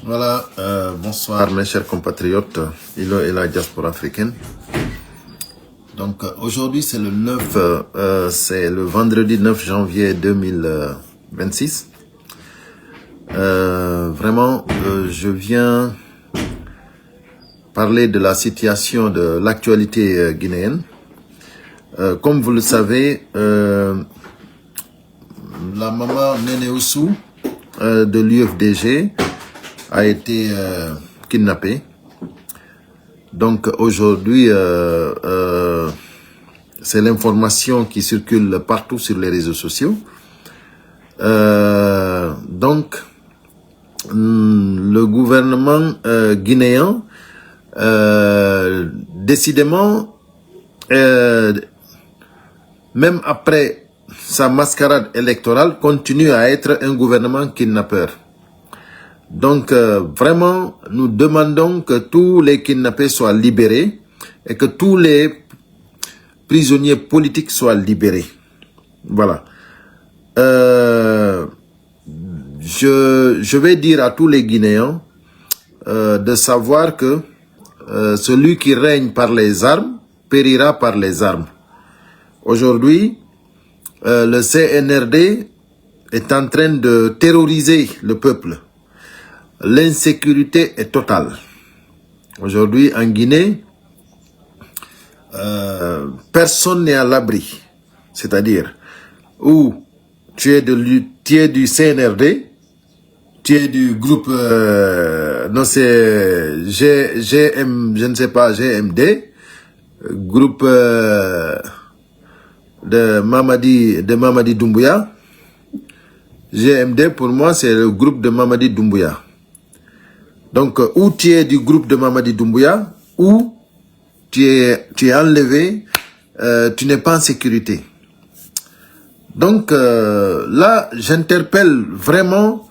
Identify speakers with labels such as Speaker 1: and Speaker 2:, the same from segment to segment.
Speaker 1: Voilà, bonsoir mes chers compatriotes et la diaspora africaine. Donc aujourd'hui c'est le 9, c'est le vendredi 9 janvier 2026. Vraiment, je viens parler de la situation de l'actualité guinéenne. Comme vous le savez, la maman Néné Oussou de l'UFDG a été kidnappée. Donc aujourd'hui, c'est l'information qui circule partout sur les réseaux sociaux. Donc, le gouvernement guinéen, décidément, même après sa mascarade électorale, continue à être un gouvernement kidnappeur. Donc, vraiment, nous demandons que tous les kidnappés soient libérés et que tous les prisonniers politiques soient libérés. Voilà. Je vais dire à tous les Guinéens de savoir que celui qui règne par les armes périra par les armes. Aujourd'hui, le CNRD est en train de terroriser le peuple. L'insécurité est totale. Aujourd'hui, en Guinée, personne n'est à l'abri. C'est-à-dire, où tu es du CNRD, tu es du groupe, non c'est GM, je ne sais pas, GMD, groupe de Mamadi Doumbouya. GMD, pour moi, c'est le groupe de Mamadi Doumbouya. Donc, où tu es du groupe de Mamadi Doumbouya, ou tu es enlevé, tu n'es pas en sécurité. Donc, là, j'interpelle vraiment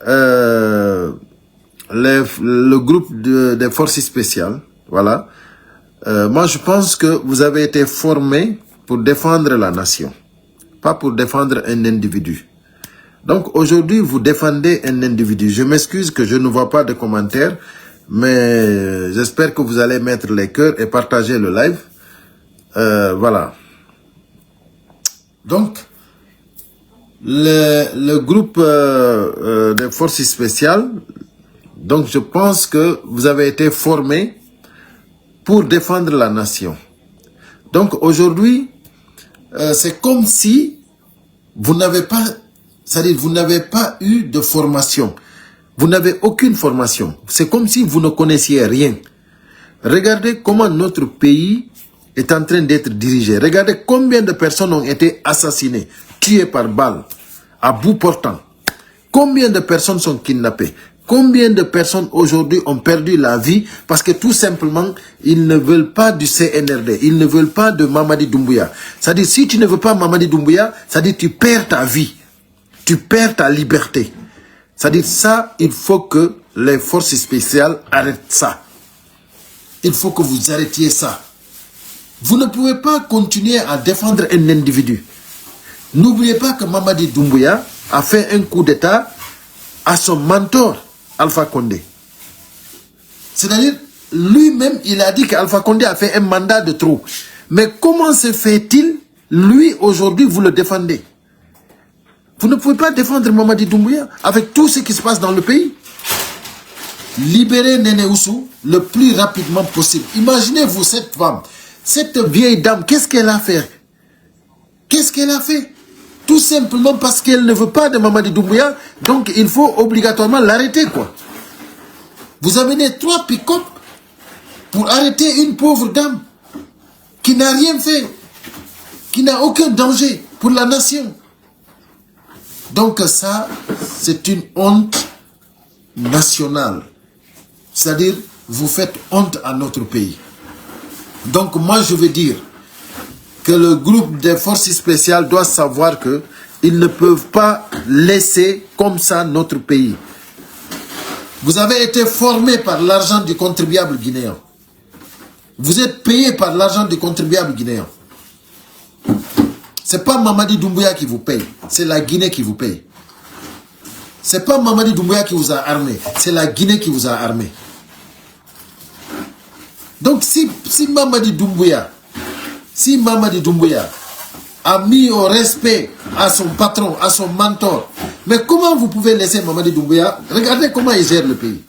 Speaker 1: le groupe des forces spéciales. Voilà. Moi, je pense que vous avez été formés pour défendre la nation, pas pour défendre un individu. Donc aujourd'hui, vous défendez un individu. Je m'excuse que je ne vois pas de commentaires, mais j'espère que vous allez mettre les cœurs et partager le live. Voilà. Donc, le groupe des forces spéciales, donc je pense que vous avez été formés pour défendre la nation. Donc aujourd'hui, c'est comme si vous n'avez pas... C'est-à-dire, vous n'avez pas eu de formation. Vous n'avez aucune formation. C'est comme si vous ne connaissiez rien. Regardez comment notre pays est en train d'être dirigé. Regardez combien de personnes ont été assassinées, tuées par balle, à bout portant. Combien de personnes sont kidnappées. Combien de personnes aujourd'hui ont perdu la vie parce que tout simplement, ils ne veulent pas du CNRD. Ils ne veulent pas de Mamadi Doumbouya. C'est-à-dire, si tu ne veux pas Mamadi Doumbouya, c'est-à-dire tu perds ta vie. Tu perds ta liberté. C'est-à-dire ça, il faut que les forces spéciales arrêtent ça. Il faut que vous arrêtiez ça. Vous ne pouvez pas continuer à défendre un individu. N'oubliez pas que Mamadi Doumbouya a fait un coup d'État à son mentor, Alpha Condé. C'est-à-dire, lui-même, il a dit qu'Alpha Condé a fait un mandat de trop. Mais comment se fait-il, lui, aujourd'hui, vous le défendez? Vous ne pouvez pas défendre Mamadi Doumbouya avec tout ce qui se passe dans le pays. Libérez Néné Oussou le plus rapidement possible. Imaginez-vous cette femme, cette vieille dame, qu'est-ce qu'elle a fait? Qu'est-ce qu'elle a fait? Tout simplement parce qu'elle ne veut pas de Mamadi Doumbouya, donc il faut obligatoirement l'arrêter, quoi. Vous amenez 3 pick-up pour arrêter une pauvre dame qui n'a rien fait, qui n'a aucun danger pour la nation. Donc ça, c'est une honte nationale. C'est-à-dire, vous faites honte à notre pays. Donc moi, je veux dire que le groupe des forces spéciales doit savoir que ils ne peuvent pas laisser comme ça notre pays. Vous avez été formés par l'argent du contribuable guinéen. Vous êtes payés par l'argent du contribuable guinéen. Ce n'est pas Mamadi Doumbouya qui vous paye, c'est la Guinée qui vous paye. C'est pas Mamadi Doumbouya qui vous a armé, c'est la Guinée qui vous a armé. Donc si Mamadi Doumbouya a mis au respect à son patron, à son mentor, mais comment vous pouvez laisser Mamadi Doumbouya? Regardez comment il gère le pays.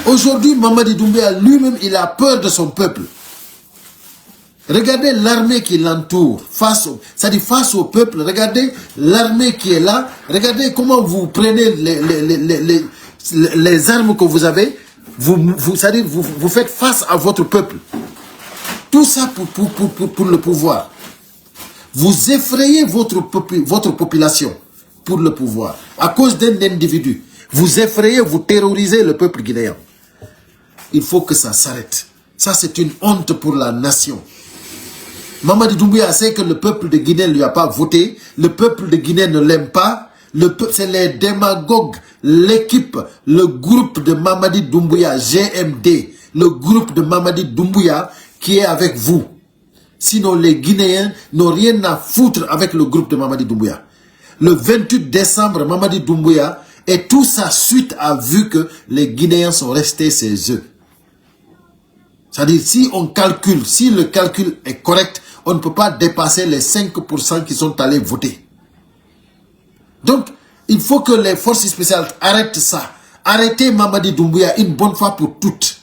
Speaker 1: Aujourd'hui, Mamadi Doumbouya lui-même, il a peur de son peuple. Regardez l'armée qui l'entoure, face au peuple. Regardez l'armée qui est là. Regardez comment vous prenez les armes que vous avez. Vous faites face à votre peuple. Tout ça pour le pouvoir. Vous effrayez votre population pour le pouvoir. À cause d'un individu. Vous effrayez, vous terrorisez le peuple guinéen. Il faut que ça s'arrête. Ça, c'est une honte pour la nation. Mamadi Doumbouya sait que le peuple de Guinée ne lui a pas voté. Le peuple de Guinée ne l'aime pas. C'est les démagogues, l'équipe, le groupe de Mamadi Doumbouya, GMD, le groupe de Mamadi Doumbouya qui est avec vous. Sinon, les Guinéens n'ont rien à foutre avec le groupe de Mamadi Doumbouya. Le 28 décembre, Mamadi Doumbouya et toute sa suite a vu que les Guinéens sont restés chez eux. C'est-à-dire, si on calcule, si le calcul est correct, on ne peut pas dépasser les 5% qui sont allés voter. Donc, il faut que les forces spéciales arrêtent ça. Arrêtez Mamadi Doumbouya une bonne fois pour toutes.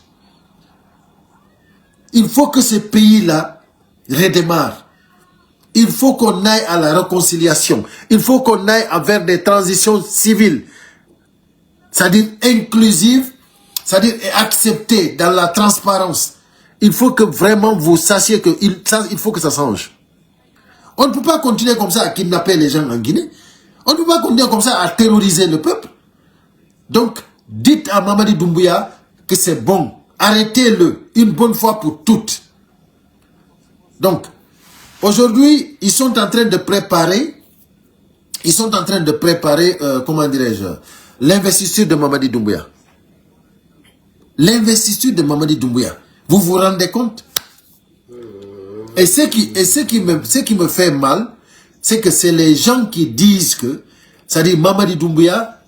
Speaker 1: Il faut que ce pays-là redémarre. Il faut qu'on aille à la réconciliation. Il faut qu'on aille vers des transitions civiles. C'est-à-dire inclusives, c'est-à-dire acceptées dans la transparence. Il faut que vraiment vous sachiez qu'il faut que ça change. On ne peut pas continuer comme ça à kidnapper les gens en Guinée. On ne peut pas continuer comme ça à terroriser le peuple. Donc, dites à Mamadi Doumbouya que c'est bon. Arrêtez-le une bonne fois pour toutes. Donc, aujourd'hui, ils sont en train de préparer, comment dirais-je, l'investiture de Mamadi Doumbouya. L'investiture de Mamadi Doumbouya. Vous vous rendez compte? Et ce qui me fait mal, c'est que c'est les gens qui disent que, c'est-à-dire Mamadi Doumbouya,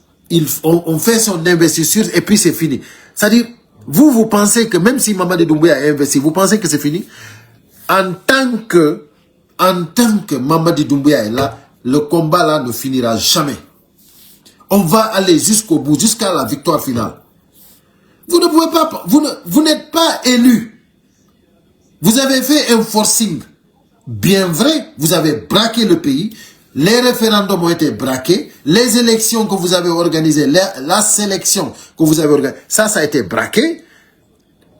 Speaker 1: on fait son investiture et puis c'est fini. C'est-à-dire, vous pensez que même si Mamadi Doumbouya a investi, vous pensez que c'est fini? En tant que Mamadi Doumbouya est là, le combat là ne finira jamais. On va aller jusqu'au bout, jusqu'à la victoire finale. Vous ne pouvez pas, vous n'êtes pas élu. Vous avez fait un forcing. Bien vrai, vous avez braqué le pays. Les référendums ont été braqués. Les élections que vous avez organisées, la sélection que vous avez organisée, ça a été braqué.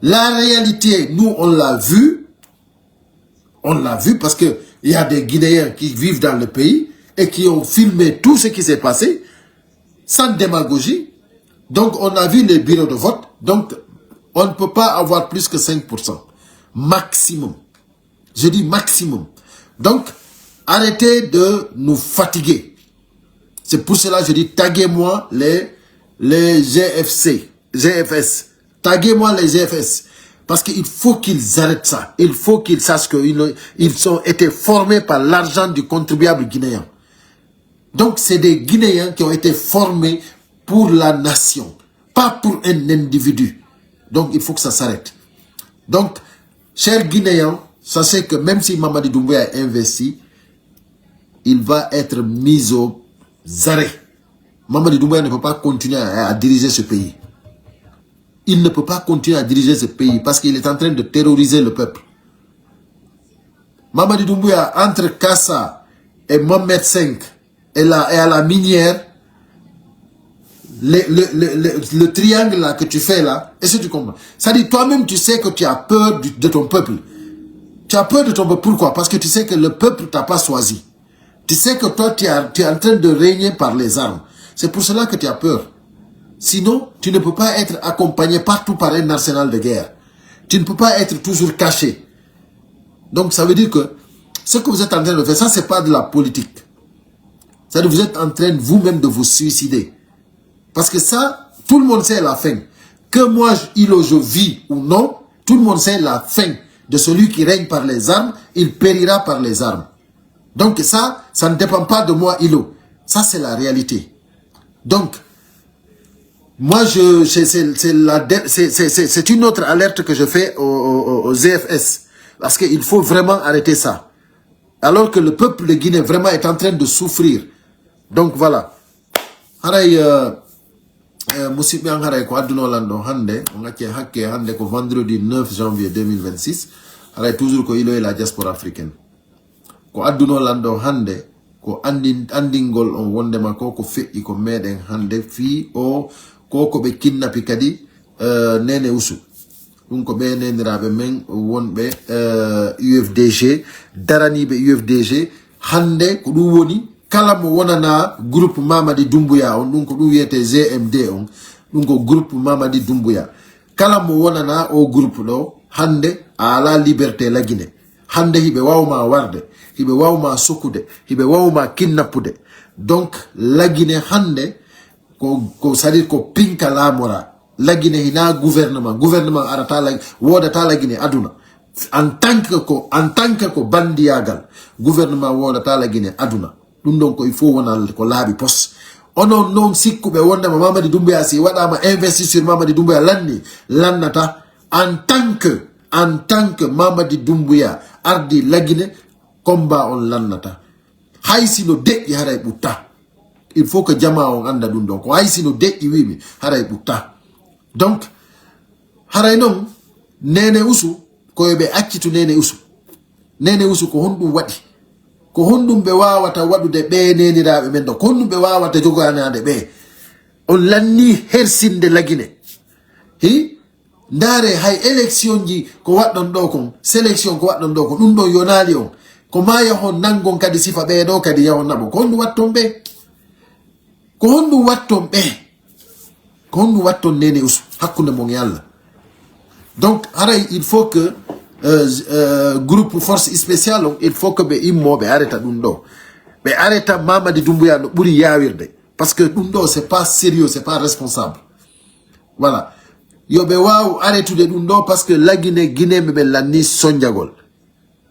Speaker 1: La réalité, nous, on l'a vu. On l'a vu parce qu'il y a des Guinéens qui vivent dans le pays et qui ont filmé tout ce qui s'est passé sans démagogie. Donc, on a vu les bureaux de vote. Donc, on ne peut pas avoir plus que 5%. Maximum. Je dis maximum. Donc, arrêtez de nous fatiguer. C'est pour cela que je dis, taguez-moi les GFS. Taguez-moi les GFS. Parce qu'il faut qu'ils arrêtent ça. Il faut qu'ils sachent qu'ils ont été formés par l'argent du contribuable guinéen. Donc, c'est des Guinéens qui ont été formés pour la nation, pas pour un individu. Donc, il faut que ça s'arrête. Donc, chers Guinéens, sachez que même si Mamadi Doumbouya a investi, il va être mis aux arrêts. Mamadi Doumbouya ne peut pas continuer à diriger ce pays. Il ne peut pas continuer à diriger ce pays parce qu'il est en train de terroriser le peuple. Mamadi Doumbouya, entre Kassa et Mohamed V et à la minière, le triangle là que tu fais là, est-ce que tu comprends? Ça dit, toi-même tu sais que tu as peur de ton peuple. Tu as peur de ton peuple, pourquoi? Parce que tu sais que le peuple t'a pas choisi. Tu sais que toi tu es en train de régner par les armes. C'est pour cela que tu as peur. Sinon, tu ne peux pas être accompagné partout par un arsenal de guerre. Tu ne peux pas être toujours caché. Donc ça veut dire que ce que vous êtes en train de faire, ça c'est pas de la politique. Ça veut dire que vous êtes en train vous-même de vous suicider. Parce que ça, tout le monde sait la fin. Que moi, je vis ou non, tout le monde sait la fin de celui qui règne par les armes, il périra par les armes. Donc ça ne dépend pas de moi, Ilo. Ça, c'est la réalité. Donc, moi, c'est une autre alerte que je fais aux ZFS. Parce qu'il faut vraiment arrêter ça. Alors que le peuple de Guinée vraiment est en train de souffrir. Donc voilà. Musidɓe an haray ko addunolan ɗo hande on acce hakke hande ko vendredi 9 janvier 2026 haray toujours ko ilo e la diaspora africaine ko addunolan ɗo hande ko andingol on wondema ko feƴƴi ko meɗen hande fi o ko ɓe kinnapi kadi Nene Usu ɗum ko ɓe neniraɓe men wonɓe UFDG daraniɓe UFDG hande ko ɗum woni kala mo wonana groupe Mamadi Doumbouya on ɗum ko ɗum wiyete GMD on ɗum ko groupe Mamadi Doumbouya kala mo wonana o groupe ɗo hande a ala liberté lagine hande hiɓe wawma warde hiɓe wawma sukkude hiɓe wawma kinnappude donc lagine hande ko c'est-à-dire ko pinka lamora lagine hina gouvernement arata wodata lagine aduna en tant que ko bandiyagal gouvernement wodata lagine aduna ɗum ɗon ko il faut wonal ko laaɓi pos onon noon sikkuɓe wondema Mamadi Doumbouya si waɗama investi sur Mamadi Doumbouya lannata en tant que Mamadi Doumbouya ardi lagine combat on lannata hay sino deƴƴi haray ɓutta il faut que jama on anda ɗum ɗon ko hay sino deƴƴi wimi haray ɓutta donc haray noon Nene Usu koyeɓe accitu Nene Usu ko honɗum waɗi ko honɗum ɓe wawata waɗude ɓe neniraɓe men ɗo ko honɗum ɓe wawata joganade ɓe on lanni hersinde lagine hi ndaare hay élection ji ko waɗɗon ɗo kon sélection ko waɗɗon ɗo ko ɗum ɗon yonali on ko ma yahon nangon kadi sifa ɓe ɗo kadi yahon naɓo ko honɗum watton ɓe ko honɗum watton ɓe ko honɗum watton Nene Usu hakkude mon yalla donc haray il faut que groupe force spéciale il faut que ɓe immo ɓe arrêta ɗum ɗo ɓe arrêta Mamadi Doumbouya no ɓuuri yawirde parce que ɗum ɗo c'est pas sérieux c'est pas responsable voilà yo ɓe waw arrêtude ɗum ɗo parce que lagine guinéɓe ɓe lanni sonjagol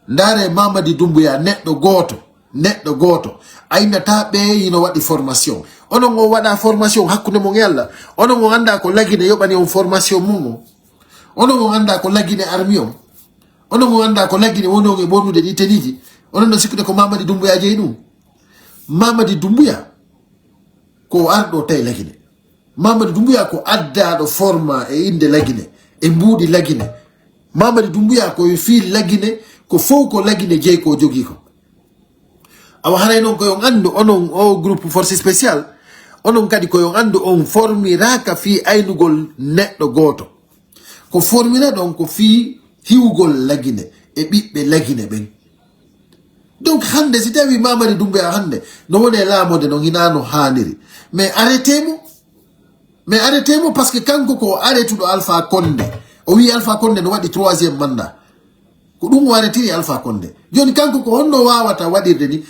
Speaker 1: ndaare Mamadi Doumbouya neɗɗo goto aynata ɓe yino waɗi formation onon o waɗa formation hakkude mon yalla onon o anda ko lagine yoɓani on formation mum onon o anda ko lagine armi on onon mo anda ko lagine wonon e bonude ɗi teniji onon no sikkude ko Mamadi Doumbouya jeyi ɗum Mamadi Doumbouya ko arɗo tawi lagine Mamadi Doumbouya ko addaɗo forma e inde lagine e mbuuɗi lagine Mamadi Doumbouya ko fi lagine ko fof ko lagine jeyi ko jogui ko awa haray noon koyon andu onon o groupe force spécial onon kadi koyon andu on formiraka fi aynugol neɗɗo goto ko formira ɗon ko fi hiwgol lagine e ɓiɓɓe lagine ɓen donc hande si tawi Mamadi Doumbouya hande no woni laamode no hinano haniri mais arrêtemo parce que kanko ko arrêtuɗo Alpha Condé o wi Alpha Condé no waɗi 3e mandat ko ɗum o arrêtiri Alpha Condé joni kanko ko honno wawata waɗirde ni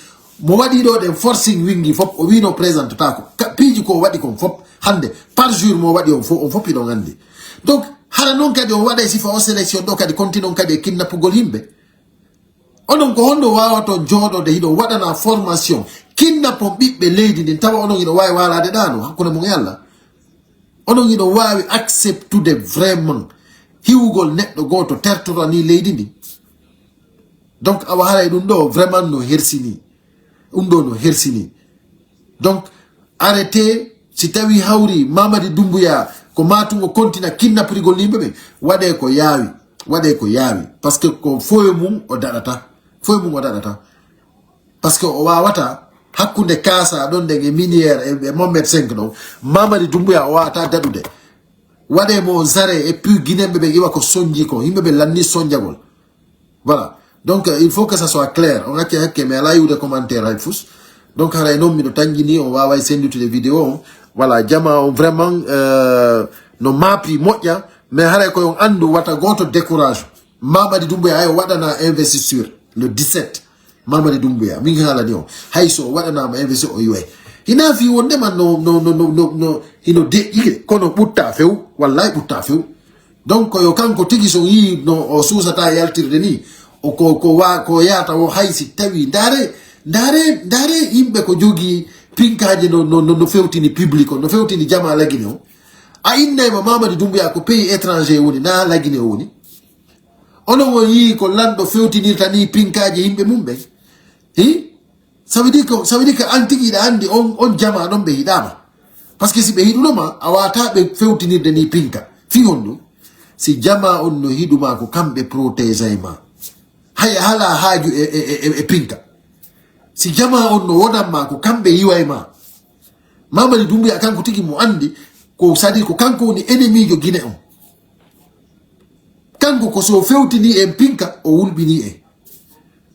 Speaker 1: mo waɗi ɗo ɗen forcing wingi fop o wi no présente tako piiji ko waɗi kon fop hande par jour mo waɗi on foppi ɗon andi donc hara noon kadi on waɗa sifa o sélection ɗo kadi continue on kadi e kinnappugol yimɓe onon ko honno wawato jooɗode hiɗo waɗana formation kinnappon ɓiɓɓe leydi ndin tawa onon hiɗo wawi walade ɗano hakkude mon yalla onon hiɗo wawi acceptude vraiment hiwugol neɗɗo goto tertoto ni leydi ndi donc awa haray ɗum ɗo vraiment no hersini ɗum ɗo no hersini donc arrêté si tawi hawri Mamadi Doumbouya ko matugo continue kinnaprigol yimɓe ɓe waɗe ko yaawi par ce que ko foye mum o daɗata par ce que o wawata hakkude kaasa ɗon nden e miniére e Mohamed 5 ɗon Mamadi Doumbouya o wawata daɗude waɗe mo zare et puis guinéɓe ɓe iwa ko soñji ko yimɓe ɓe lanni sonjagol voilà donc il faut que ça soit clair on acce hakke mais ala yiwde commentaire hay fus donc haray noon miɗo tangini on waway senditude vidéo on voilà jama on vraiment no maapi moƴƴa mais haray koyon andu wata goto décourage Mamadi Doumbouya hay o waɗana investiture le 17 Mamadi Doumbouya min haalani o hay so o waɗanama investi o yoy hina fi wondema no hino deƴƴike kono ɓutta few wallay ɓutta few donc koyo kanko tigi so yi no o suusata yaltirde ni ko yata o hay si tawi ndaare yimɓe ko jogi pinkaje no fewtini public no fewtini jama la Guinée a inna ma Mamadi Doumbouya ko pays étranger woni na la Guinée woni ono mo yi ko lando fewtinirta ni pinkaje yimbe mumbe ça veut dire que antiki da andi on jama non be hidama parce que si be hidunoma awata be fewtinirde ni pinka fi hondu si jama on no hiduma ko kambe protéger ma haya hala haju e pinka si jama on no wodamma ko kambe yiway ma Mamadi Doumbouya kanko tigi mo andi ko sadi ko kanko ni ennemi jo Guinée on kanko ko so fewtini en pinka o wulbini e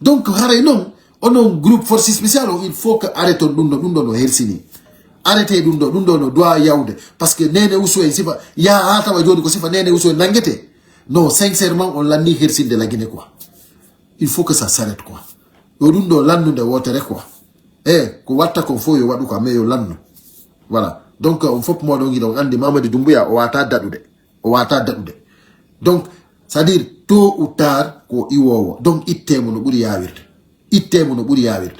Speaker 1: donc haray non onon groupe force spéciale il faut que arrêton dum do no hersini arrêtez dum do no doit yawde parce que nene uso en sifa ya hata wa jodi ko sifa nene uso nangete non sincèrement on l'a ni hersinde de la Guinée quoi il faut que ça s'arrête quoi yo dum do lannude wotere quoi ko watta ko fo yo wadu ko meyo lannu voilà donc on faut mo do ngi do andi Mamadi Doumbouya o wata dadude donc c'est à dire tôt ou tard ko iwowo donc ittemo no buri yawirde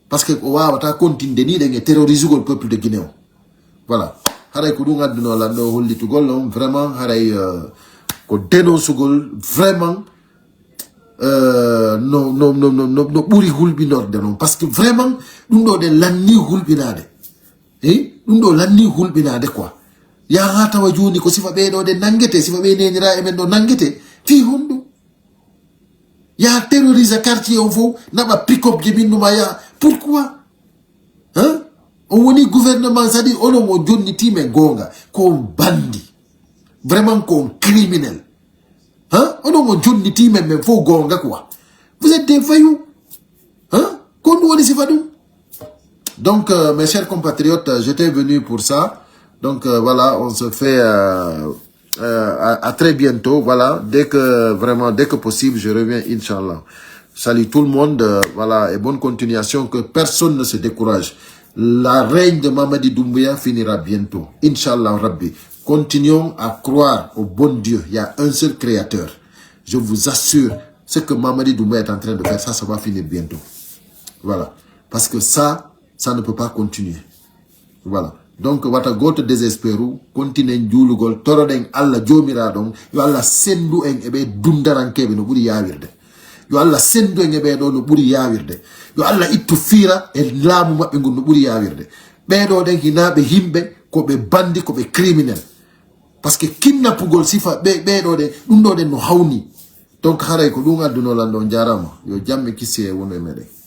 Speaker 1: parce que o wawata continuer ni de terroriser le peuple de Guinée voilà haray ko dum adduno lando hollitugol on vraiment haray ko dénoncegol vraiment no buri hulbinorde non parce que vraiment dum do de lanni hulbinade dum do lanni hulbinade quoi ya hata wa joni ko sifa be do de nangete sifa be nenira e men do nangete fi hundu ya terroriser quartier on fo naba pick up je binduma ya pourquoi on woni gouvernement ça dit on mo jonni time gonga ko bandi vraiment ko criminel on mo jonni time men fo gonga quoi vous êtes des voyous ko woni sifa dum donc mes chers compatriotes j'étais venu pour ça. Donc voilà, on se fait à très bientôt. Voilà, dès que possible, je reviens, Inch'Allah. Salut tout le monde, voilà, et bonne continuation, que personne ne se décourage. La règne de Mamadi Doumbouya finira bientôt. Inch'Allah, Rabbi. Continuons à croire au bon Dieu. Il y a un seul créateur. Je vous assure, ce que Mamadi Doumbouya est en train de faire, ça va finir bientôt. Voilà. Parce que ça ne peut pas continuer. Voilà. Donc wata goto désespéru continue julugol toroden alla jomira don yo alla sendu en ebe dundarankeebe no buri yawirde yo alla sendu en ebe do no buri yawirde yo alla ittu fira e laamu mabbe ngon no buri yawirde be do den hinabe himbe ko be bandi ko be criminel parce que kidnappugol sifa be do de dum do den no hawni donc haray ko dum adduno lando jarama yo jamme kisse wono e mede